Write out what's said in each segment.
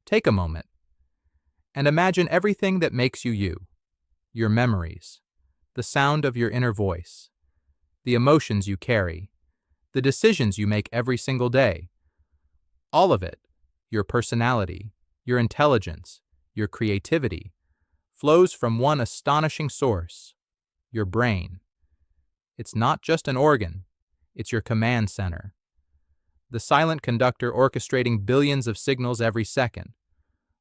Take a moment and imagine everything that makes you you, your memories, the sound of your inner voice, the emotions you carry, the decisions you make every single day. All of it, your personality, your intelligence, your creativity, flows from one astonishing source, your brain. It's not just an organ, it's your command center, the silent conductor orchestrating billions of signals every second,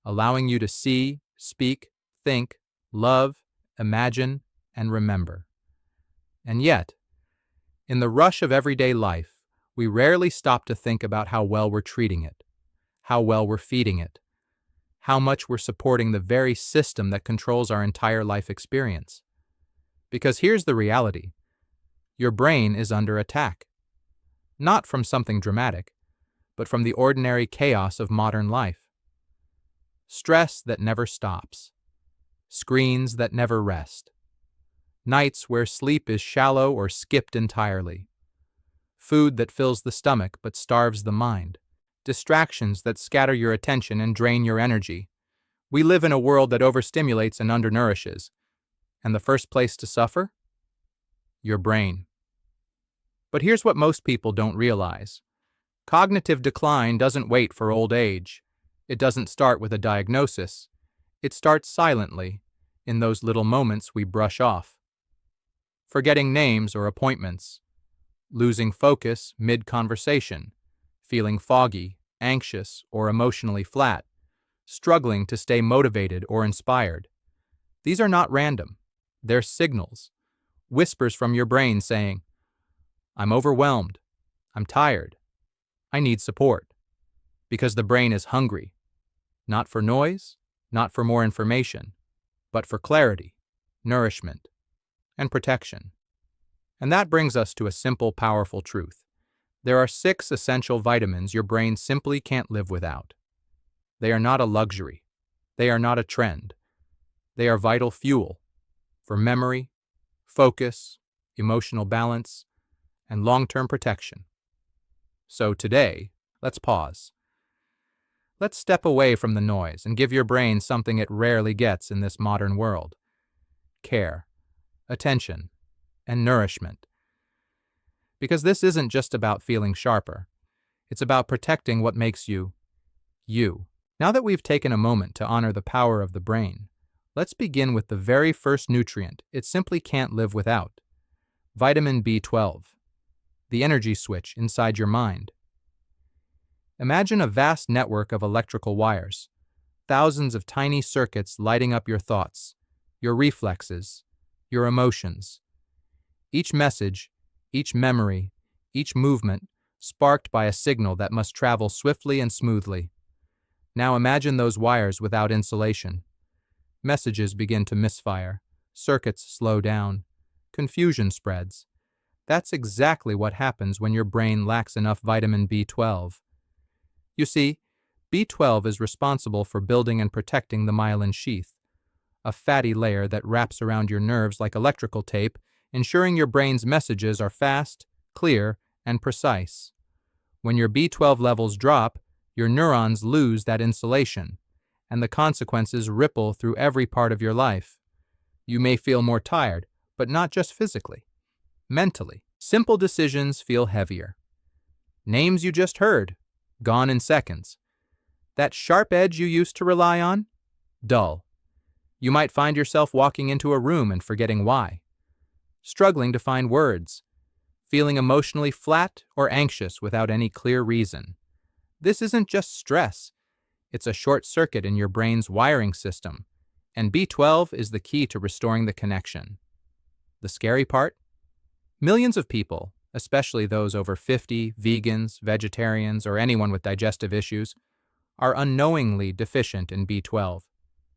allowing you to see, speak, think, love, imagine, and remember. And yet, in the rush of everyday life, we rarely stop to think about how well we're treating it, how well we're feeding it, how much we're supporting the very system that controls our entire life experience. Because here's the reality. Your brain is under attack. Not from something dramatic, but from the ordinary chaos of modern life. Stress that never stops. Screens that never rest. Nights where sleep is shallow or skipped entirely. Food that fills the stomach but starves the mind. Distractions that scatter your attention and drain your energy. We live in a world that overstimulates and undernourishes. And the first place to suffer? Your brain. But here's what most people don't realize. Cognitive decline doesn't wait for old age. It doesn't start with a diagnosis. It starts silently, in those little moments we brush off. Forgetting names or appointments. Losing focus mid-conversation. Feeling foggy, anxious, or emotionally flat. Struggling to stay motivated or inspired. These are not random. They're signals. Whispers from your brain saying, I'm overwhelmed. I'm tired. I need support. Because the brain is hungry. Not for noise, not for more information, but for clarity, nourishment, and protection. And that brings us to a simple, powerful truth. There are 6 essential vitamins your brain simply can't live without. They are not a luxury. They are not a trend. They are vital fuel for memory, focus, emotional balance, and long-term protection. So today, let's pause. Let's step away from the noise and give your brain something it rarely gets in this modern world. Care, attention, and nourishment. Because this isn't just about feeling sharper. It's about protecting what makes you, you. Now that we've taken a moment to honor the power of the brain, let's begin with the very first nutrient it simply can't live without. Vitamin B12. The energy switch inside your mind. Imagine a vast network of electrical wires, thousands of tiny circuits lighting up your thoughts, your reflexes, your emotions. Each message, each memory, each movement sparked by a signal that must travel swiftly and smoothly. Now imagine those wires without insulation. Messages begin to misfire, circuits slow down, confusion spreads. That's exactly what happens when your brain lacks enough vitamin B12. You see, B12 is responsible for building and protecting the myelin sheath, a fatty layer that wraps around your nerves like electrical tape, ensuring your brain's messages are fast, clear, and precise. When your B12 levels drop, your neurons lose that insulation, and the consequences ripple through every part of your life. You may feel more tired, but not just physically. Mentally, simple decisions feel heavier. Names you just heard, gone in seconds. That sharp edge you used to rely on, dull. You might find yourself walking into a room and forgetting why. Struggling to find words. Feeling emotionally flat or anxious without any clear reason. This isn't just stress. It's a short circuit in your brain's wiring system, and B12 is the key to restoring the connection. The scary part? Millions of people, especially those over 50, vegans, vegetarians, or anyone with digestive issues, are unknowingly deficient in B12,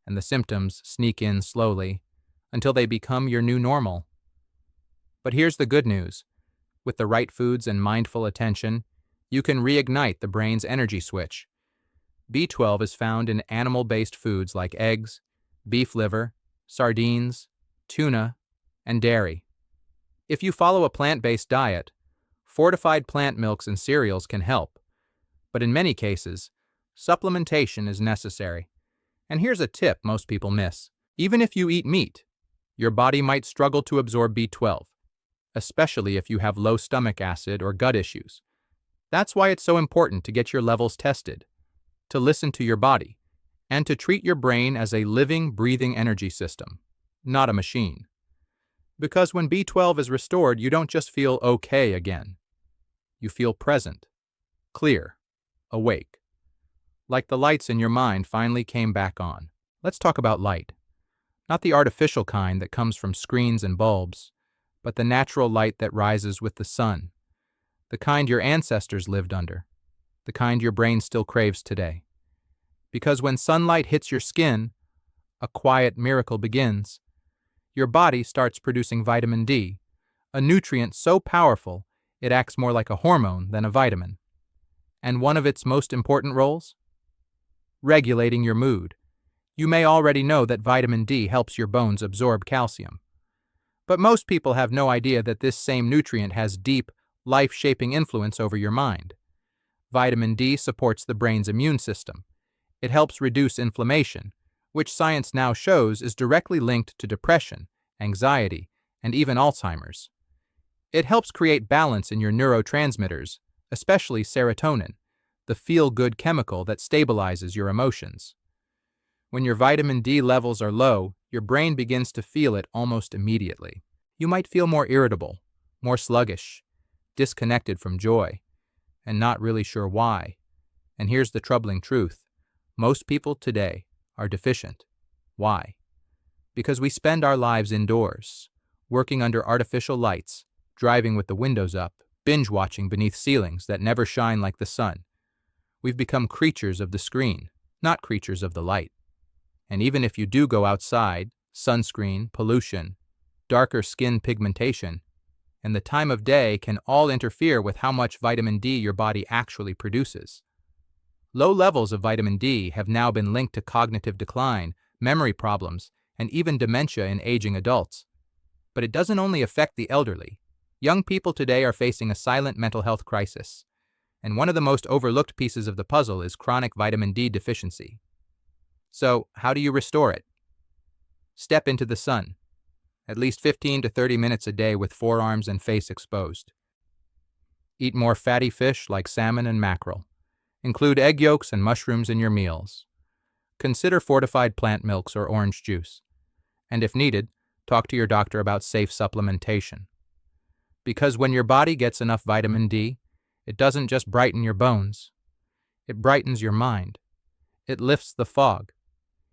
and the symptoms sneak in slowly until they become your new normal. But here's the good news. With the right foods and mindful attention, you can reignite the brain's energy switch. B12 is found in animal-based foods like eggs, beef liver, sardines, tuna, and dairy. If you follow a plant-based diet, fortified plant milks and cereals can help. But in many cases, Supplementation is necessary. And here's a tip most people miss. Even if you eat meat, your body might struggle to absorb B12, especially if you have low stomach acid or gut issues. That's why it's so important to get your levels tested, to listen to your body, and to treat your brain as a living, breathing energy system, not a machine. Because when B12 is restored, you don't just feel okay again. You feel present, clear, awake. Like the lights in your mind finally came back on. Let's talk about light. Not the artificial kind that comes from screens and bulbs, but the natural light that rises with the sun. The kind your ancestors lived under. The kind your brain still craves today. Because when sunlight hits your skin, a quiet miracle begins. Your body starts producing vitamin D, a nutrient so powerful it acts more like a hormone than a vitamin. And one of its most important roles? Regulating your mood. You may already know that vitamin D helps your bones absorb calcium. But most people have no idea that this same nutrient has deep, life-shaping influence over your mind. Vitamin D supports the brain's immune system. It helps reduce inflammation, which science now shows is directly linked to depression, anxiety, and even Alzheimer's. It helps create balance in your neurotransmitters, especially serotonin, the feel-good chemical that stabilizes your emotions. When your vitamin D levels are low, your brain begins to feel it almost immediately. You might feel more irritable, more sluggish, disconnected from joy, and not really sure why. And here's the troubling truth. Most people today are deficient. Why? Because we spend our lives indoors, working under artificial lights, driving with the windows up, binge-watching beneath ceilings that never shine like the sun. We've become creatures of the screen, not creatures of the light. And even if you do go outside, sunscreen, pollution, darker skin pigmentation, and the time of day can all interfere with how much vitamin D your body actually produces. Low levels of vitamin D have now been linked to cognitive decline, memory problems, and even dementia in aging adults. But it doesn't only affect the elderly. Young people today are facing a silent mental health crisis. And one of the most overlooked pieces of the puzzle is chronic vitamin D deficiency. So, how do you restore it? Step into the sun. At least 15 to 30 minutes a day with forearms and face exposed. Eat more fatty fish like salmon and mackerel. Include egg yolks and mushrooms in your meals. Consider fortified plant milks or orange juice. And if needed, talk to your doctor about safe supplementation. Because when your body gets enough vitamin D, it doesn't just brighten your bones. It brightens your mind. It lifts the fog.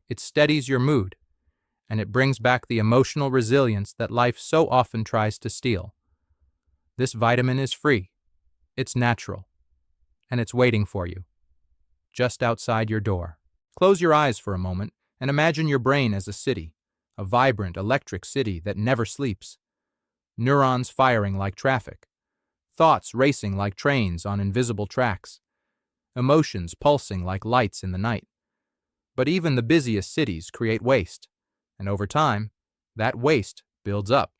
It steadies your mood. And it brings back the emotional resilience that life so often tries to steal. This vitamin is free. It's natural. And it's waiting for you, just outside your door. Close your eyes for a moment and imagine your brain as a city, a vibrant, electric city that never sleeps. Neurons firing like traffic, thoughts racing like trains on invisible tracks, emotions pulsing like lights in the night. But even the busiest cities create waste, and over time, that waste builds up.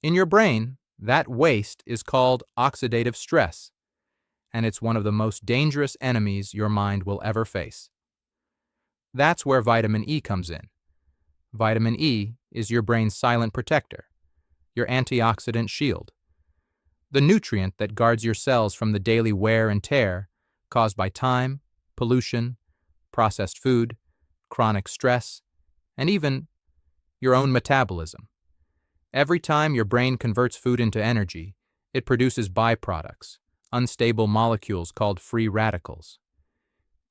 In your brain, that waste is called oxidative stress, and it's one of the most dangerous enemies your mind will ever face. That's where vitamin E comes in. Vitamin E is your brain's silent protector, your antioxidant shield, the nutrient that guards your cells from the daily wear and tear caused by time, pollution, processed food, chronic stress, and even your own metabolism. Every time your brain converts food into energy, it produces byproducts, unstable molecules called free radicals.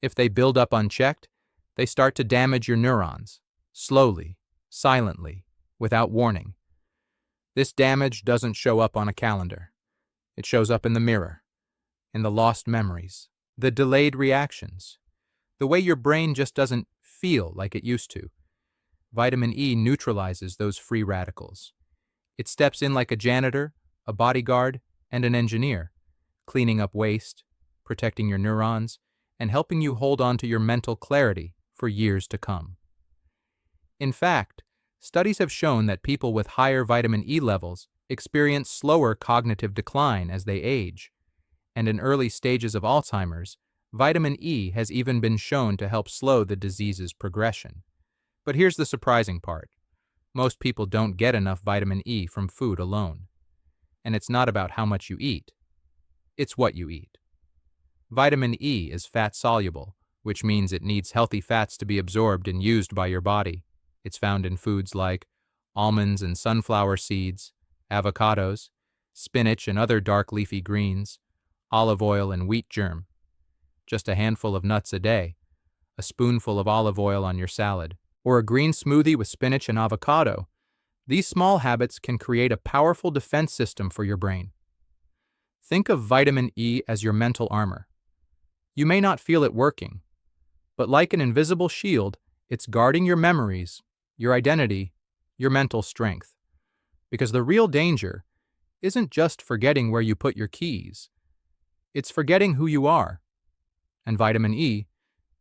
If they build up unchecked, they start to damage your neurons, slowly, silently, without warning. This damage doesn't show up on a calendar. It shows up in the mirror, in the lost memories, the delayed reactions, the way your brain just doesn't feel like it used to. Vitamin E neutralizes those free radicals. It steps in like a janitor, a bodyguard, and an engineer, cleaning up waste, protecting your neurons, and helping you hold on to your mental clarity for years to come. In fact, studies have shown that people with higher vitamin E levels experience slower cognitive decline as they age, and in early stages of Alzheimer's, Vitamin E has even been shown to help slow the disease's progression. But here's the surprising part. Most people don't get enough vitamin E from food alone. And it's not about how much you eat. It's what you eat. Vitamin E is fat-soluble, which means it needs healthy fats to be absorbed and used by your body. It's found in foods like almonds and sunflower seeds, avocados, spinach and other dark leafy greens, olive oil and wheat germ. Just a handful of nuts a day, a spoonful of olive oil on your salad, or a green smoothie with spinach and avocado. These small habits can create a powerful defense system for your brain. Think of vitamin E as your mental armor. You may not feel it working, but like an invisible shield, it's guarding your memories, your identity, your mental strength. Because the real danger isn't just forgetting where you put your keys. It's forgetting who you are. And vitamin E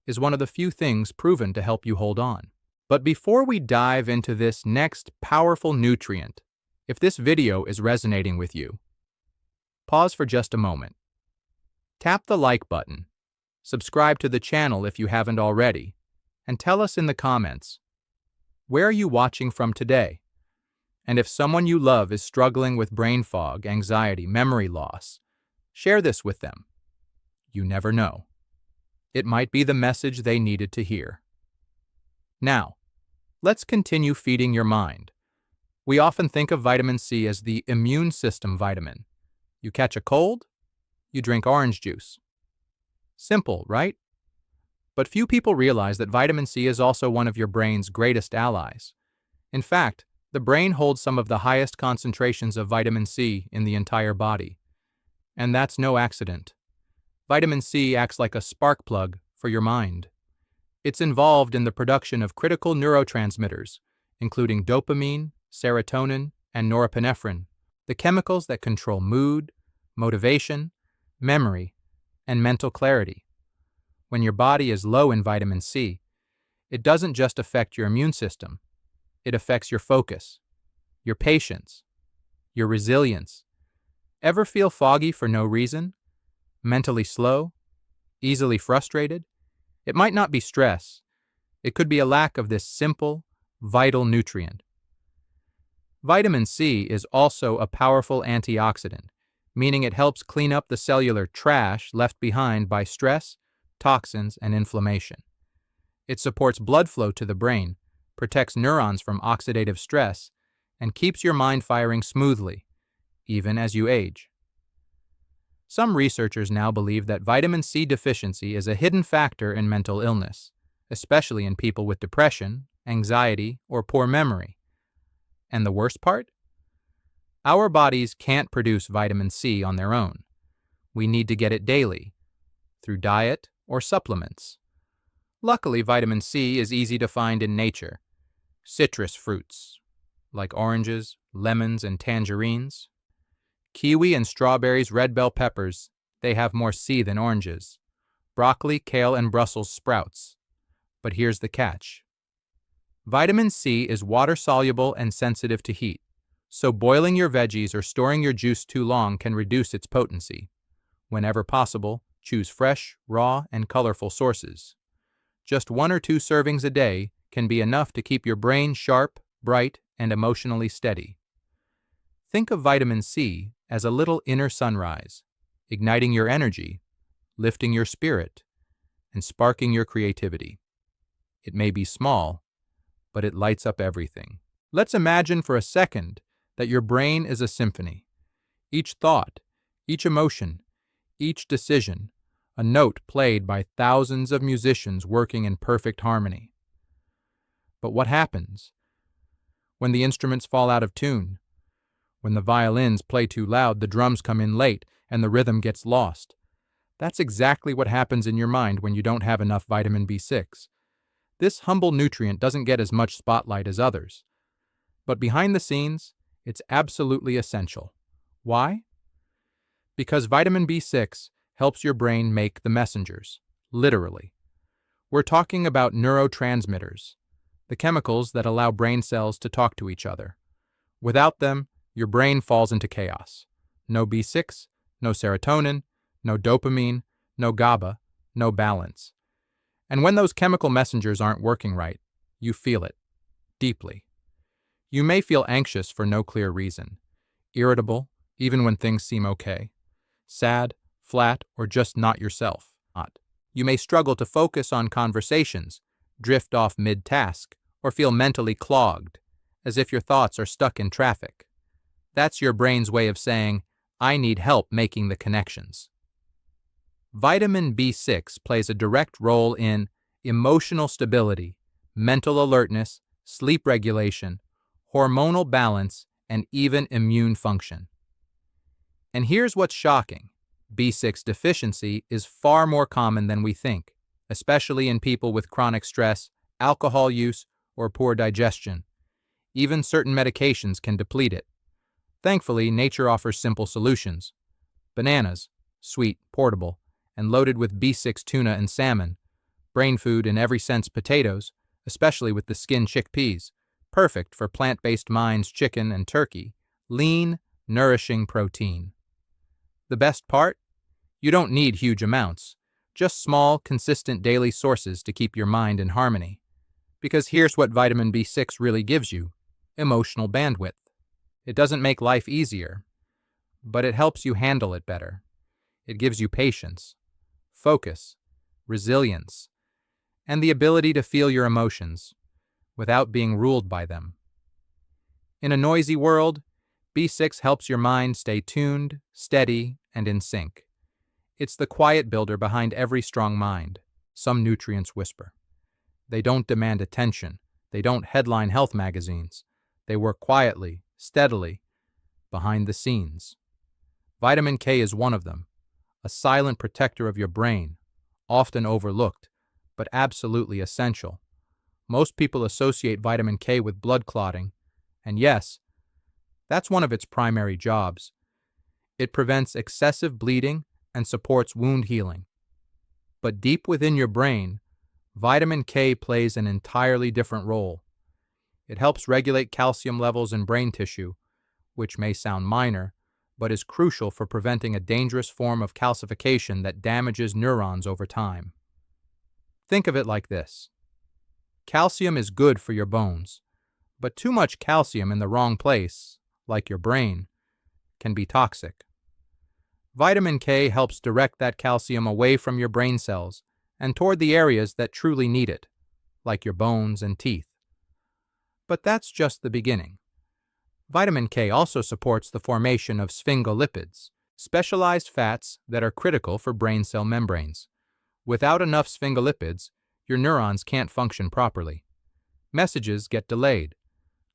is one of the few things proven to help you hold on. But before we dive into this next powerful nutrient, if this video is resonating with you, pause for just a moment. Tap the like button, subscribe to the channel if you haven't already, and tell us in the comments, where are you watching from today? And if someone you love is struggling with brain fog, anxiety, memory loss, share this with them. You never know. It might be the message they needed to hear. Now, let's continue feeding your mind. We often think of vitamin C as the immune system vitamin. You catch a cold, you drink orange juice. Simple, right? But few people realize that vitamin C is also one of your brain's greatest allies. In fact, the brain holds some of the highest concentrations of vitamin C in the entire body. And that's no accident. Vitamin C acts like a spark plug for your mind. It's involved in the production of critical neurotransmitters, including dopamine, serotonin, and norepinephrine, the chemicals that control mood, motivation, memory, and mental clarity. When your body is low in vitamin C, it doesn't just affect your immune system. It affects your focus, your patience, your resilience. Ever feel foggy for no reason? Mentally slow? Easily frustrated? It might not be stress. It could be a lack of this simple, vital nutrient. Vitamin C is also a powerful antioxidant, meaning it helps clean up the cellular trash left behind by stress, toxins, and inflammation. It supports blood flow to the brain, protects neurons from oxidative stress, and keeps your mind firing smoothly, even as you age. Some researchers now believe that vitamin C deficiency is a hidden factor in mental illness, especially in people with depression, anxiety, or poor memory. And the worst part? Our bodies can't produce vitamin C on their own. We need to get it daily, through diet or supplements. Luckily, vitamin C is easy to find in nature. Citrus fruits, like oranges, lemons, and tangerines. Kiwi and strawberries, red bell peppers, they have more C than oranges. Broccoli, kale, and Brussels sprouts. But here's the catch. Vitamin C is water-soluble and sensitive to heat, so boiling your veggies or storing your juice too long can reduce its potency. Whenever possible, choose fresh, raw, and colorful sources. Just 1 or 2 servings a day can be enough to keep your brain sharp, bright, and emotionally steady. Think of vitamin C as a little inner sunrise, igniting your energy, lifting your spirit, and sparking your creativity. It may be small, but it lights up everything. Let's imagine for a second that your brain is a symphony. Each thought, each emotion, each decision, a note played by thousands of musicians working in perfect harmony. But what happens when the instruments fall out of tune? When the violins play too loud, the drums come in late, and the rhythm gets lost. That's exactly what happens in your mind when you don't have enough vitamin B6. This humble nutrient doesn't get as much spotlight as others. But behind the scenes, it's absolutely essential. Why? Because vitamin B6 helps your brain make the messengers, literally. We're talking about neurotransmitters, the chemicals that allow brain cells to talk to each other. Without them, your brain falls into chaos. No B6, no serotonin, no dopamine, no GABA, no balance. And when those chemical messengers aren't working right, you feel it, deeply. You may feel anxious for no clear reason, irritable, even when things seem okay, sad, flat, or just not yourself. You may struggle to focus on conversations, drift off mid-task, or feel mentally clogged, as if your thoughts are stuck in traffic. That's your brain's way of saying, I need help making the connections. Vitamin B6 plays a direct role in emotional stability, mental alertness, sleep regulation, hormonal balance, and even immune function. And here's what's shocking. B6 deficiency is far more common than we think, especially in people with chronic stress, alcohol use, or poor digestion. Even certain medications can deplete it. Thankfully, nature offers simple solutions. Bananas, sweet, portable, and loaded with B6 tuna and salmon. Brain food in every sense potatoes, especially with the skin chickpeas. Perfect for plant-based minds, chicken and turkey. Lean, nourishing protein. The best part? You don't need huge amounts. Just small, consistent daily sources to keep your mind in harmony. Because here's what vitamin B6 really gives you: emotional bandwidth. It doesn't make life easier, but it helps you handle it better. It gives you patience, focus, resilience, and the ability to feel your emotions without being ruled by them. In a noisy world, B6 helps your mind stay tuned, steady, and in sync. It's the quiet builder behind every strong mind. Some nutrients whisper. They don't demand attention. They don't headline health magazines. They work quietly, steadily, behind the scenes. Vitamin K is one of them, a silent protector of your brain, often overlooked, but absolutely essential. Most people associate vitamin K with blood clotting, and yes, that's one of its primary jobs. It prevents excessive bleeding and supports wound healing. But deep within your brain, vitamin K plays an entirely different role. It helps regulate calcium levels in brain tissue, which may sound minor, but is crucial for preventing a dangerous form of calcification that damages neurons over time. Think of it like this. Calcium is good for your bones, but too much calcium in the wrong place, like your brain, can be toxic. Vitamin K helps direct that calcium away from your brain cells and toward the areas that truly need it, like your bones and teeth. But that's just the beginning. Vitamin K also supports the formation of sphingolipids, specialized fats that are critical for brain cell membranes. Without enough sphingolipids, your neurons can't function properly. Messages get delayed,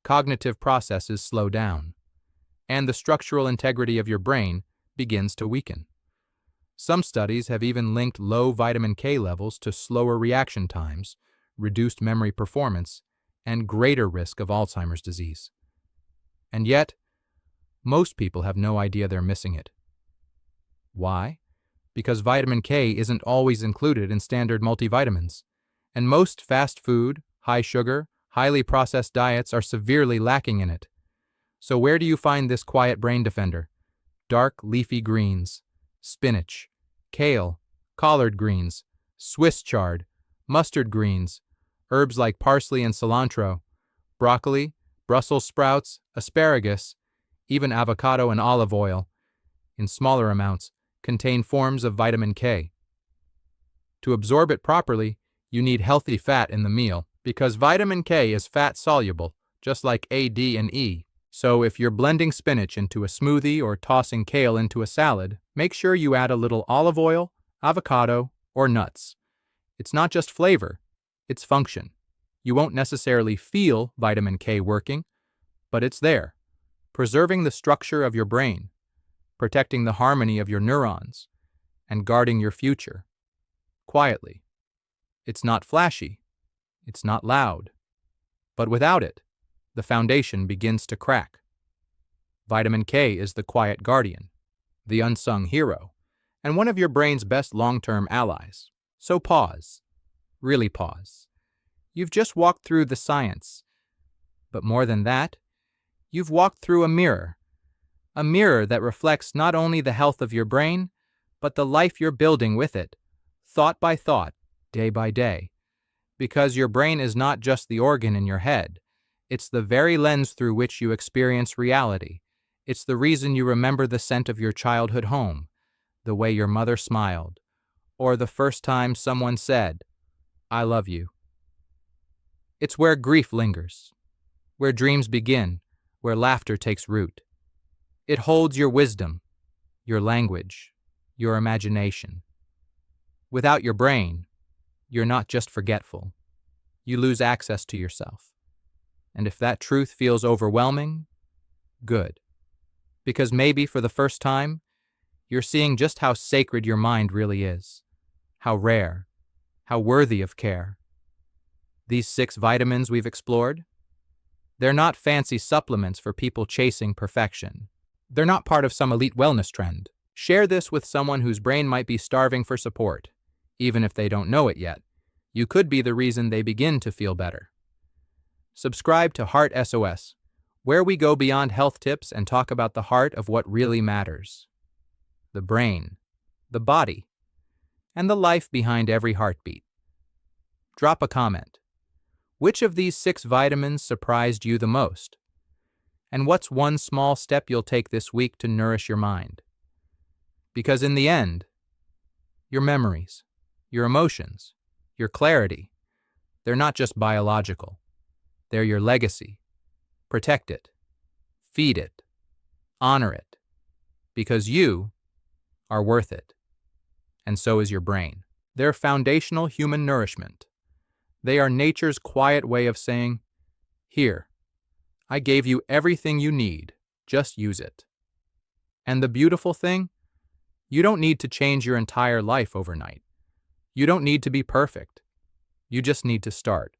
cognitive processes slow down, and the structural integrity of your brain begins to weaken. Some studies have even linked low vitamin K levels to slower reaction times, reduced memory performance, and greater risk of Alzheimer's disease. And yet, most people have no idea they're missing it. Why? Because vitamin K isn't always included in standard multivitamins, and most fast food, high sugar, highly processed diets are severely lacking in it. So where do you find this quiet brain defender? Dark leafy greens, spinach, kale, collard greens, Swiss chard, mustard greens, herbs like parsley and cilantro, broccoli, Brussels sprouts, asparagus, even avocado and olive oil, in smaller amounts, contain forms of vitamin K. To absorb it properly, you need healthy fat in the meal, because vitamin K is fat-soluble, just like A, D, and E. So if you're blending spinach into a smoothie or tossing kale into a salad, make sure you add a little olive oil, avocado, or nuts. It's not just flavor, it's function. You won't necessarily feel vitamin K working, but it's there, preserving the structure of your brain, protecting the harmony of your neurons, and guarding your future. Quietly. It's not flashy, it's not loud, but without it, the foundation begins to crack. Vitamin K is the quiet guardian, the unsung hero, and one of your brain's best long-term allies. So pause. Really pause. You've just walked through the science. But more than that, you've walked through a mirror that reflects not only the health of your brain, but the life you're building with it, thought by thought, day by day, because your brain is not just the organ in your head. It's the very lens through which you experience reality. It's the reason you remember the scent of your childhood home, the way your mother smiled, or the first time someone said, "I love you." It's where grief lingers, where dreams begin, where laughter takes root. It holds your wisdom, your language, your imagination. Without your brain, you're not just forgetful. You lose access to yourself. And if that truth feels overwhelming, good. Because maybe for the first time, you're seeing just how sacred your mind really is, how rare, how worthy of care. These 6 vitamins we've explored, they're not fancy supplements for people chasing perfection. They're not part of some elite wellness trend. Share this with someone whose brain might be starving for support, even if they don't know it yet. You could be the reason they begin to feel better. Subscribe to Heart SOS, where we go beyond health tips and talk about the heart of what really matters. The brain, the body, and the life behind every heartbeat. Drop a comment. Which of these 6 vitamins surprised you the most? And what's one small step you'll take this week to nourish your mind? Because in the end, your memories, your emotions, your clarity, they're not just biological. They're your legacy. Protect it. Feed it. Honor it. Because you are worth it. And so is your brain. They're foundational human nourishment. They are nature's quiet way of saying, "Here, I gave you everything you need. Just use it." And the beautiful thing? You don't need to change your entire life overnight. You don't need to be perfect. You just need to start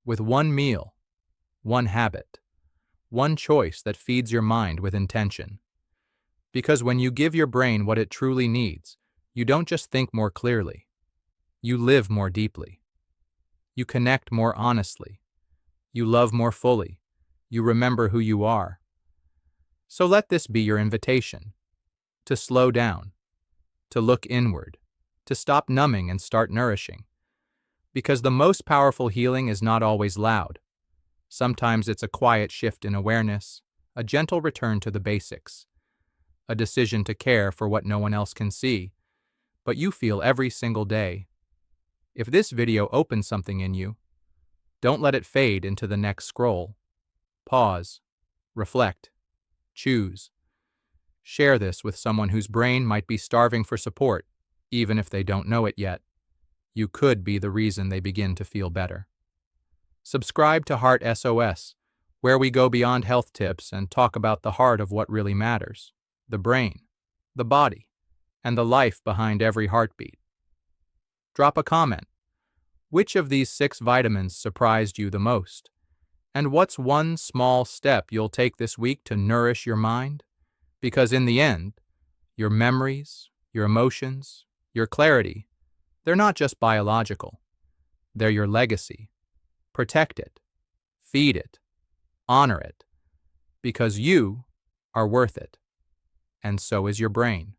with one meal, one habit, one choice that feeds your mind with intention. Because when you give your brain what it truly needs, you don't just think more clearly. You live more deeply. You connect more honestly. You love more fully. You remember who you are. So let this be your invitation to slow down, to look inward, to stop numbing and start nourishing. Because the most powerful healing is not always loud. Sometimes it's a quiet shift in awareness, a gentle return to the basics, a decision to care for what no one else can see, but you feel every single day. If this video opens something in you, don't let it fade into the next scroll. Pause, reflect, choose. Share this with someone whose brain might be starving for support, even if they don't know it yet. You could be the reason they begin to feel better. Subscribe to Heart SOS, where we go beyond health tips and talk about the heart of what really matters, the brain, the body, and the life behind every heartbeat. Drop a comment. Which of these 6 vitamins surprised you the most? And what's one small step you'll take this week to nourish your mind? Because in the end, your memories, your emotions, your clarity, they're not just biological. They're your legacy. Protect it. Feed it. Honor it. Because you are worth it. And so is your brain.